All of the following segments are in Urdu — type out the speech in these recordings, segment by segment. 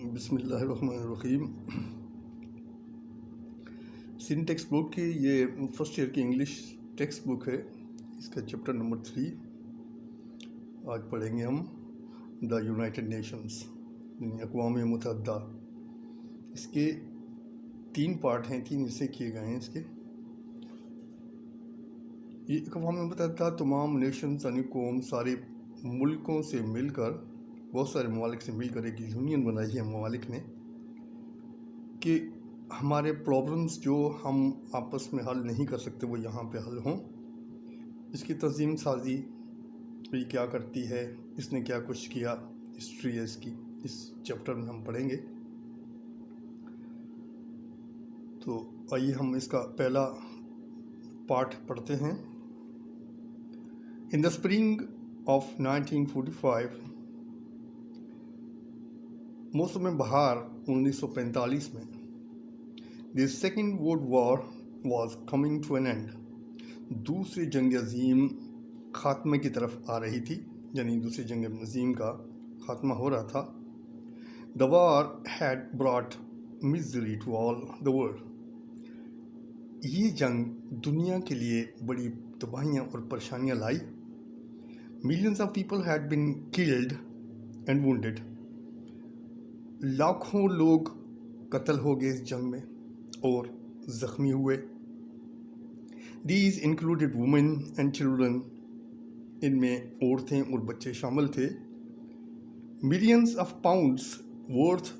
بسم اللہ الرحمن الرحیم۔ سین ٹیکسٹ بک کی یہ فرسٹ ایئر کی انگلش ٹیکسٹ بک ہے، اس کا چیپٹر نمبر 3 آج پڑھیں گے ہم۔ دا یونائٹڈ نیشنز یعنی اقوام متحدہ، اس کے 3 پارٹ ہیں، 3 حصے کیے گئے ہیں اس کے۔ یہ اقوام متحدہ تمام نیشنز یعنی قوم، سارے ملکوں سے مل کر، بہت سارے ممالک سے مل کر ایک یونین بنائی ہے ممالک نے کہ ہمارے پرابلمز جو ہم آپس میں حل نہیں کر سکتے وہ یہاں پہ حل ہوں۔ اس کی تنظیم سازی یہ کیا کرتی ہے، اس نے کیا کچھ کیا، ہسٹری ہے اس کی، اس چیپٹر میں ہم پڑھیں گے۔ تو آئیے ہم اس کا پہلا پارٹ پڑھتے ہیں۔ ان دا اسپرنگ آف 1945، موسم بہار 1945 میں، the second world war was coming to an end, دوسری جنگ عظیم خاتمے کی طرف آ رہی تھی، یعنی دوسری جنگ عظیم کا خاتمہ ہو رہا تھا۔ The war had brought misery to all the world, یہ جنگ دنیا کے لیے بڑی تباہیاں اور پریشانیاں لائی۔ Millions of people had been killed and wounded، لاکھوں لوگ قتل ہو گئے اس جنگ میں اور زخمی ہوئے۔ These included women and children, ان میں عورتیں اور بچے شامل تھے۔ Millions of pounds worth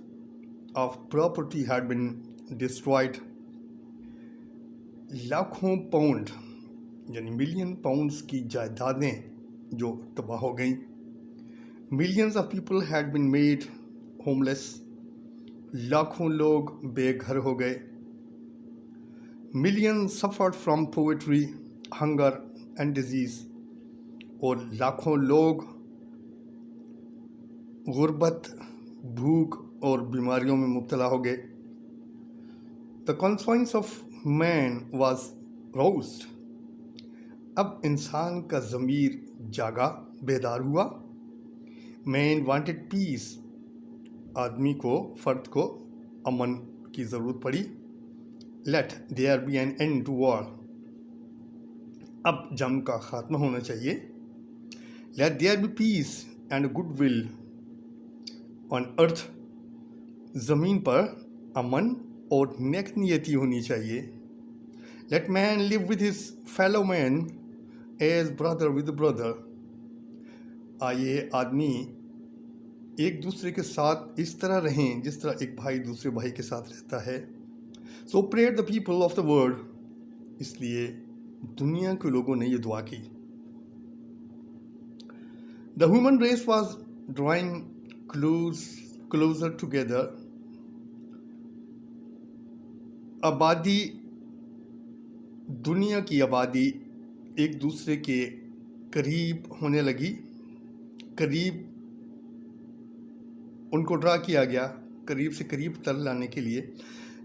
of property had been destroyed, لاکھوں پاؤنڈ یعنی ملین پاؤنڈس کی جائیدادیں جو تباہ ہو گئیں۔ Millions of people had been made ہوم لیس، لاکھوں لوگ بے گھر ہو گئے۔ Million suffered from poverty, hunger and disease, اور لاکھوں لوگ غربت، بھوک اور بیماریوں میں مبتلا ہو گئے۔ دا کانشائنس آف مین واز روزڈ، اب انسان کا ضمیر جاگا، بیدار ہوا۔ مین وانٹڈ پیس، آدمی کو، فرد کو امن کی ضرورت پڑی۔ Let there be an end to war, اب جنگ کا خاتمہ ہونا چاہیے۔ Let there be peace and good will on earth, زمین پر امن اور نیک نیتی ہونی چاہیے۔ Let man live with his fellow man as brother with brother, آئیے آدمی ایک دوسرے کے ساتھ اس طرح رہیں جس طرح ایک بھائی دوسرے بھائی کے ساتھ رہتا ہے۔ So prayed the people of the world, اس لیے دنیا کے لوگوں نے یہ دعا کی۔ The human race was drawing closer together, آبادی، دنیا کی آبادی ایک دوسرے کے قریب ہونے لگی، قریب ان کو ڈرا کیا گیا، قریب سے قریب تر لانے کے لیے۔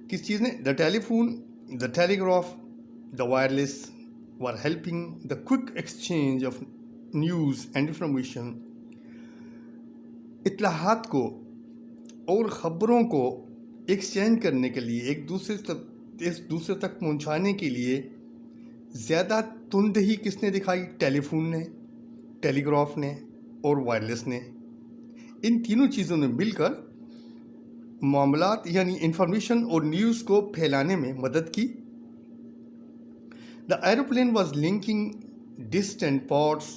کس چیز نے؟ The telephone, the telegraph, the wireless were helping the quick exchange of news and information, اطلاعات کو اور خبروں کو ایکسچینج کرنے کے لیے، ایک دوسرے تک پہنچانے کے لیے زیادہ تندہی کس نے دکھائی؟ ٹیلی فون نے، ٹیلی گراف نے اور وائرلیس نے۔ ان تینوں چیزوں نے مل کر معاملات یعنی انفارمیشن اور نیوز کو پھیلانے میں مدد کی۔ The aeroplane was linking distant parts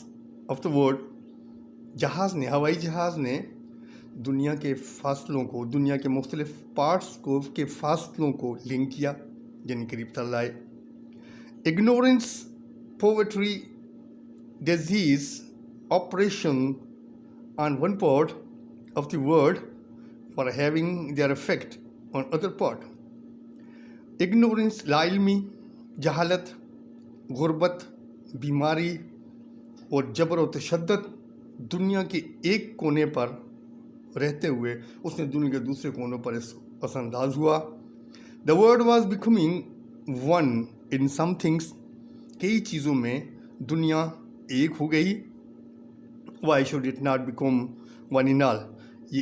of the world, جہاز نے، ہوائی جہاز نے دنیا کے فاصلوں کو، دنیا کے مختلف پارٹس کو کے فاصلوں کو لنک کیا، یعنی قریب تر لائے۔ Ignorance, poverty, disease, operation on one part of the world for having their effect on other part. Ignorance، لا علمی، جہالت، غربت، بیماری اور جبر و تشدد دنیا کے ایک کونے پر رہتے ہوئے اس نے دنیا کے دوسرے کونوں پر اثر انداز ہوا۔ The world was becoming one in some things، کئی چیزوں میں دنیا ایک ہو گئی۔ Why should it not become one in all؟ یہ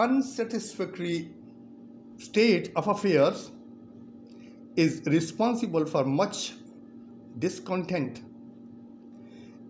unsatisfactory state of affairs is responsible for much discontent.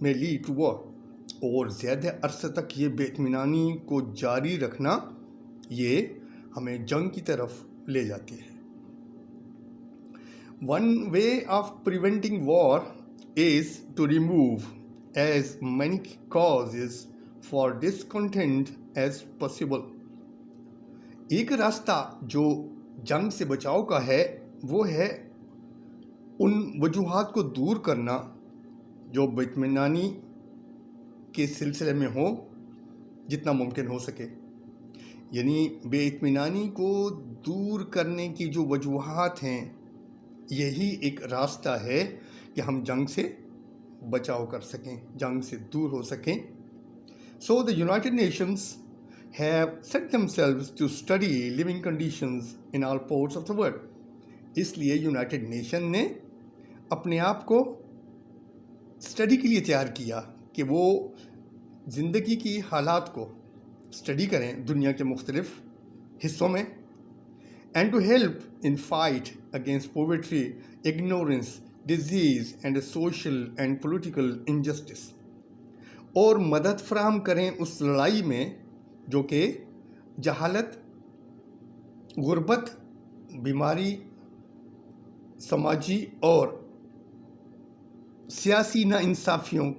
may lead to war. اور زیادہ عرصے تک یہ بے اطمینانی کو جاری رکھنا یہ ہمیں جنگ کی طرف لے جاتی ہے. One way of preventing war is to remove as many causes for discontent as possible. ایک راستہ جو جنگ سے بچاؤ کا ہے وہ ہے ان وجوہات کو دور کرنا جو بے اطمینانی کے سلسلے میں ہو جتنا ممکن ہو سکے. یعنی بے اطمینانی کو دور کرنے کی جو وجوہات ہیں یہی ایک راستہ ہے کہ ہم جنگ سے بچاؤ کر سکیں, جنگ سے دور ہو سکیں. So the United Nations have set themselves to study living conditions in all parts of the world. اس لیے یونائٹڈ نیشن نے اپنے آپ کو اسٹڈی کے لیے تیار کیا کہ وہ زندگی کی حالات کو اسٹڈی کریں دنیا کے مختلف حصوں میں. And to help in fight against poverty, ignorance, disease and social and political injustice, اور مدد فراہم کریں اس لڑائی میں جو کہ جہالت, غربت, بیماری, سماجی اور سیاسی ناانصافیوں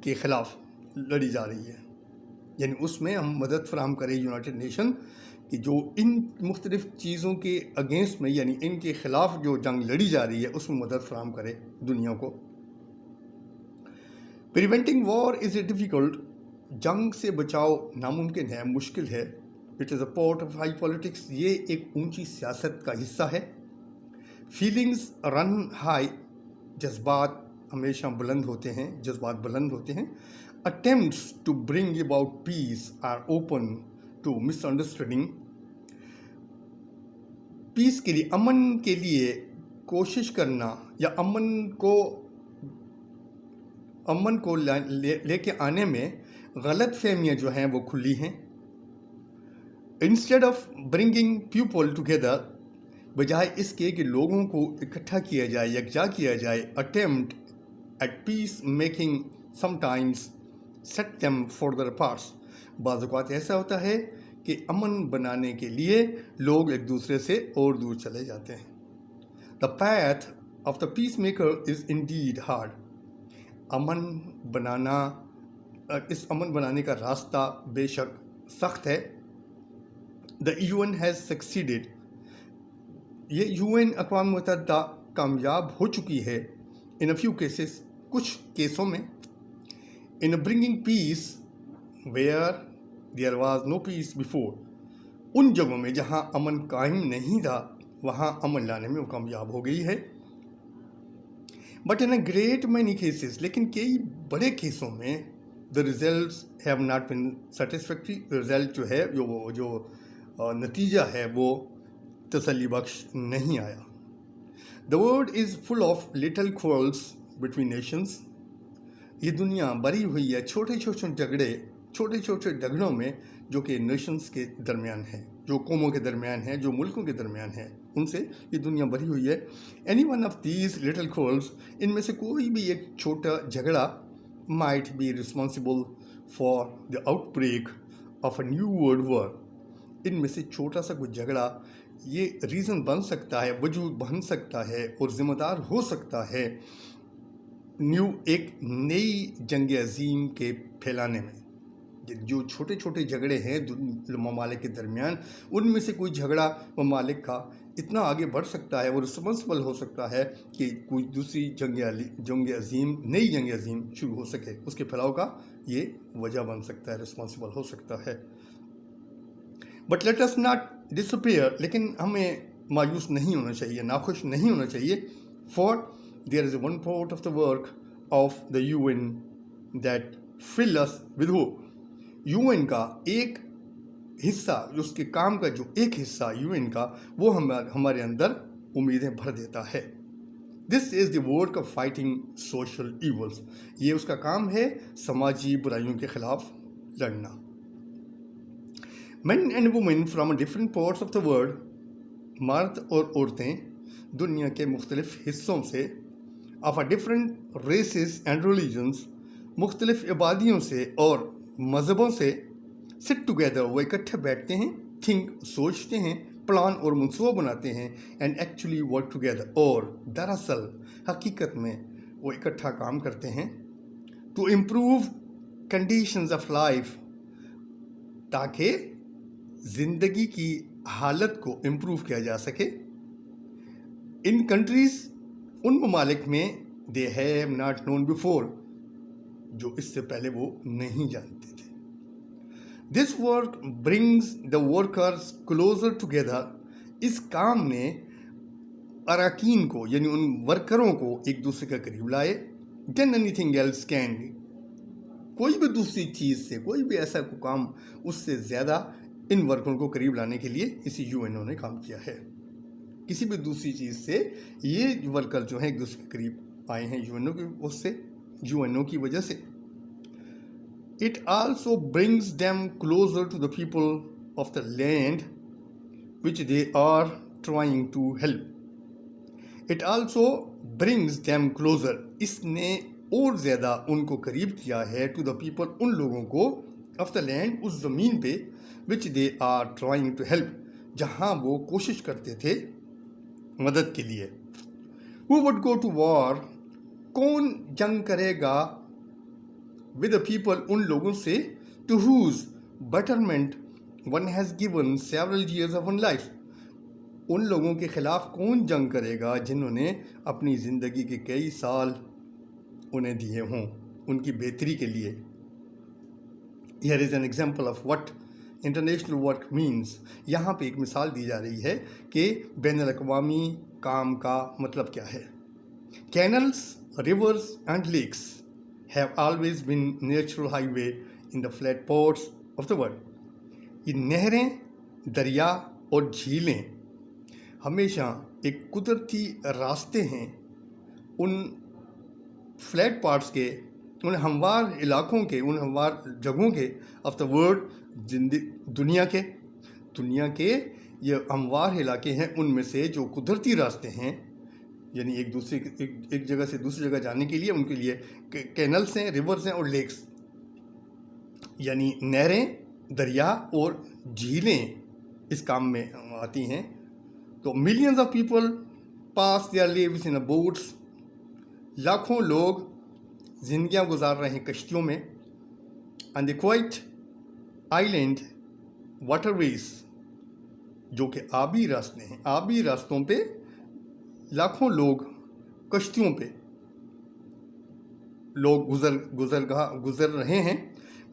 کے خلاف لڑی جا رہی ہے. یعنی اس میں ہم مدد فراہم کریں یونائٹڈ نیشن کہ جو ان مختلف چیزوں کے اگینسٹ میں یعنی ان کے خلاف جو جنگ لڑی جا رہی ہے اس میں مدد فراہم کرے دنیا کو. Preventing war is a difficult, جنگ سے بچاؤ ناممکن ہے, مشکل ہے. It is a part of high politics, یہ ایک اونچی سیاست کا حصہ ہے. فیلنگز رن ہائی, جذبات ہمیشہ بلند ہوتے ہیں, جذبات بلند ہوتے ہیں. Attempts to bring about peace are open to misunderstanding. پیس کے لیے, امن کے لیے کوشش کرنا یا امن کو لے کے آنے میں غلط فہمیاں جو ہیں وہ کھلی ہیں. Instead of bringing people together, بجائے اس کے کہ لوگوں کو اکٹھا کیا جائے, یکجا کیا جائے, attempt at peace making sometimes set them further apart. بعض اوقات ایسا ہوتا ہے کہ امن بنانے کے لیے لوگ ایک دوسرے سے اور دور چلے جاتے ہیں. The path of the peacemaker is indeed hard. اس امن بنانے کا راستہ بے شک سخت ہے. The UN has succeeded. یہ UN اقوام متحدہ کامیاب ہو چکی ہے in a few cases, کچھ کیسوں میں, in bringing peace where there was no peace before. ان جگہوں میں جہاں امن قائم نہیں تھا وہاں امن لانے میں وہ کامیاب ہو گئی ہے. But in a great many cases, لیکن کئی بڑے کیسوں میں the results have not been satisfactory. result جو ہے جو نتیجہ ہے وہ تسلی بخش نہیں آیا. The world is full of little quarrels between nations. یہ دنیا بھری ہوئی ہے چھوٹے چھوٹے جھگڑوں میں جو کہ نیشنز کے درمیان ہیں, جو قوموں کے درمیان ہیں, جو ملکوں کے درمیان ہیں, ان سے یہ دنیا بھری ہوئی ہے. Any one of these little quarrels, ان میں سے کوئی بھی ایک چھوٹا جھگڑا might be responsible for the outbreak of a new world war. ان میں سے چھوٹا سا کوئی جھگڑا یہ ریزن بن سکتا ہے, وجود بن سکتا ہے اور ذمہ دار ہو سکتا ہے ایک نئی جنگ عظیم کے پھیلانے میں. جو چھوٹے چھوٹے جھگڑے ہیں ممالک کے درمیان, ان میں سے کوئی جھگڑا ممالک کا اتنا آگے بڑھ سکتا ہے, وہ رسپانسبل ہو سکتا ہے کہ کوئی دوسری جنگ عظیم, نئی جنگ عظیم شروع ہو سکے. اس کے پھیلاؤ کا یہ وجہ بن سکتا ہے, رسپانسبل ہو سکتا ہے. But let us not despair, لیکن ہمیں مایوس نہیں ہونا چاہیے, ناخوش نہیں ہونا چاہیے. For there is one part of the work of the UN that fill us with hope. UN کا ایک حصہ, اس کے کام کا جو ایک حصہ UN کا, وہ ہمارے اندر امیدیں بھر دیتا ہے. This is the work of fighting social evils. یہ اس کا کام ہے سماجی برائیوں کے خلاف لڑنا. Men and women from different parts of the world, مرد اور عورتیں دنیا کے مختلف حصوں سے, of different races and religions, مختلف عبادیوں سے اور مذہبوں سے سٹ ٹوگیدر، وہ اکٹھے بیٹھتے ہیں، تھنک سوچتے ہیں، پلان اور منصوبہ بناتے ہیں، اینڈ ایکچولی ورک ٹوگیدر، اور دراصل حقیقت میں وہ اکٹھا کام کرتے ہیں to improve conditions of life, تاکہ زندگی کی حالت کو امپروو کیا جا سکے. ان کنٹریز، ان ممالک میں، they have not known before, جو اس سے پہلے وہ نہیں جانتے تھے. This work brings the workers closer together, اس کام نے اراکین کو یعنی ان ورکروں کو ایک دوسرے کے قریب لائے. دین اینی تھنگ ایلس کین، کوئی بھی دوسری چیز سے، کوئی بھی ایسا کام اس سے زیادہ ان ورکروں کو قریب لانے کے لیے اسی یو این او نے کام کیا ہے. کسی بھی دوسری چیز سے یہ ورکر جو ہیں ایک دوسرے کے قریب آئے ہیں یو این او کی وجہ سے. It also brings them closer to the people of the land which they are trying to help. It also brings them closer. اس نے اور زیادہ ان کو قریب کیا ہے to the people، ان لوگوں کو of the land، اس زمین پہ which they are trying to help، جہاں وہ کوشش کرتے تھے مدد کے لیے. Who would go to war؟ کون جنگ کرے گا with the people، ان لوگوں سے to whose betterment one has given several years of one life، ان لوگوں کے خلاف کون جنگ کرے گا جنہوں نے اپنی زندگی کے کئی سال انہیں دیے ہوں ان کی بہتری کے لیے. Here is an example of what international work means. یہاں پہ ایک مثال دی جا رہی ہے کہ بین الاقوامی کام کا مطلب کیا ہے. Canals, rivers and lakes have always been natural highway in the flat parts of the world. یہ نہریں، دریا اور جھیلیں ہمیشہ ایک قدرتی راستے ہیں ان فلیٹ پارٹس کے، ان ہموار علاقوں کے، ان ہموار جگہوں کے آف دا ورلڈ، دنیا کے یہ ہموار علاقے ہیں، ان میں سے جو قدرتی راستے ہیں، یعنی ایک جگہ سے دوسری جگہ جانے کے لیے ان کے لیے کینلس ہیں، ریورز ہیں اور لیکس، یعنی نہریں، دریا اور جھیلیں اس کام میں آتی ہیں. تو millions of people pass their lives in boats, لاکھوں لوگ زندگیاں گزار رہے ہیں کشتیوں میں. And the quiet island waterways, جو کہ آبی راستے ہیں، آبی راستوں پہ لاکھوں لوگ کشتیوں پہ لوگ گزر رہے ہیں.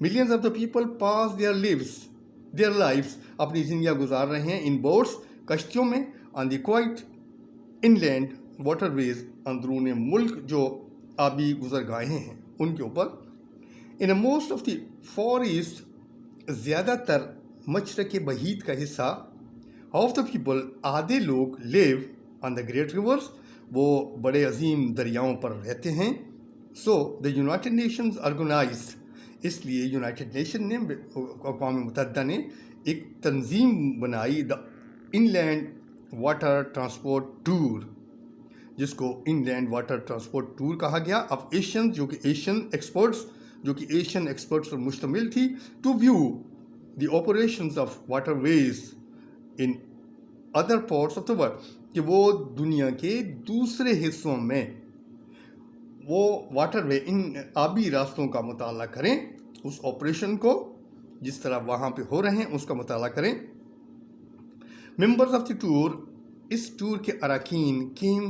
Millions of the people pass their lives, اپنی زندگیاں گزار رہے ہیں ان بوٹس، کشتیوں میں. On the quiet inland waterways, اندرون ملک جو آبی گزرگاہیں ہیں ان کے اوپر. In most of the Far East, زیادہ تر مشرق بعید کا حصہ، آف دا پیپل، آدھے لوگ، لیو آن دا گریٹ ریورس، وہ بڑے عظیم دریاؤں پر رہتے ہیں. سو دا یونائٹڈ نیشنز آرگنائز، اس لیے یونائٹڈ نیشن نے، اقوام متحدہ نے ایک تنظیم بنائی، دا ان لینڈ واٹر ٹرانسپورٹ ٹور، جس کو ان لینڈ واٹر ٹرانسپورٹ ٹور کہا گیا، آف ایشین، جو کہ ایشین ایکسپرٹس پر مشتمل تھی، to view the operations of waterways in other parts of the world, کہ وہ دنیا کے دوسرے حصوں میں وہ واٹر وے، ان آبی راستوں کا مطالعہ کریں، اس آپریشن کو جس طرح وہاں پہ ہو رہے ہیں اس کا مطالعہ کریں. ممبرز آف دی ٹور، اس ٹور کے اراکین، کیم،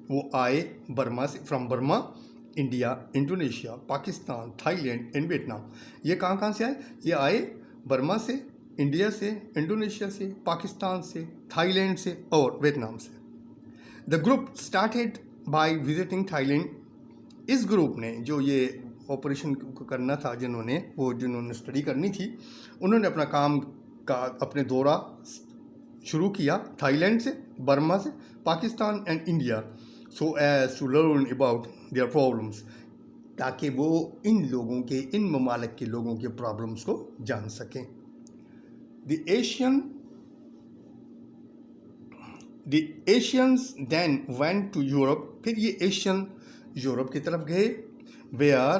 وہ آئے برما سے، from Burma, India, Indonesia, Pakistan, Thailand and Vietnam. یہ کہاں سے آئے؟ یہ آئے برما سے، انڈیا سے، انڈونیشیا سے، پاکستان سے، تھائی لینڈ سے اور ویتنام سے. The group started by visiting Thailand. اس گروپ نے، جو یہ آپریشن کرنا تھا، جنہوں نے اسٹڈی کرنی تھی، انہوں نے اپنا کام کا اپنے دورہ شروع کیا تھائی لینڈ سے، برما سے، Pakistan and India, so as to learn about their problems, تاکہ وہ ان لوگوں کے، ان ممالک کے لوگوں کے پرابلمس کو جان سکیں. The Asians then went to Europe. پھر یہ ایشین یورپ کی طرف گئے. where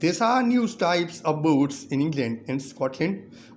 There are new types of boats in England and Scotland.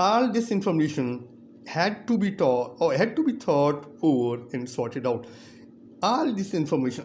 All this information had to be thought over and sorted out. All this information,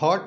thought,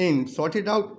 and sorted out,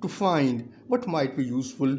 to find what might be useful,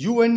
UN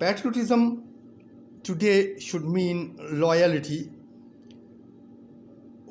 Patriotism today should mean loyalty.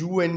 UN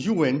UN,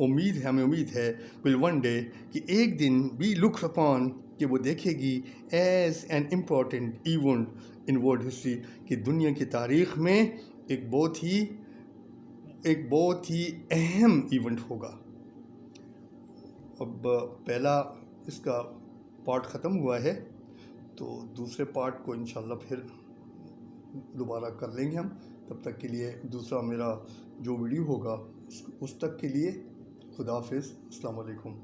ہمیں امید ہے ول ون ڈے کہ ایک دن وی لک اپان کہ وہ دیکھے گی as an important event in world history کہ دنیا کی تاریخ میں ایک بہت ہی اہم ایونٹ ہوگا. اب پہلا اس کا پارٹ ختم ہوا ہے تو دوسرے پارٹ کو انشاءاللہ پھر دوبارہ کر لیں گے ہم. تب تک کے لیے دوسرا میرا جو ویڈیو ہوگا اس تک کے لیے خدا حافظ. السلام علیکم.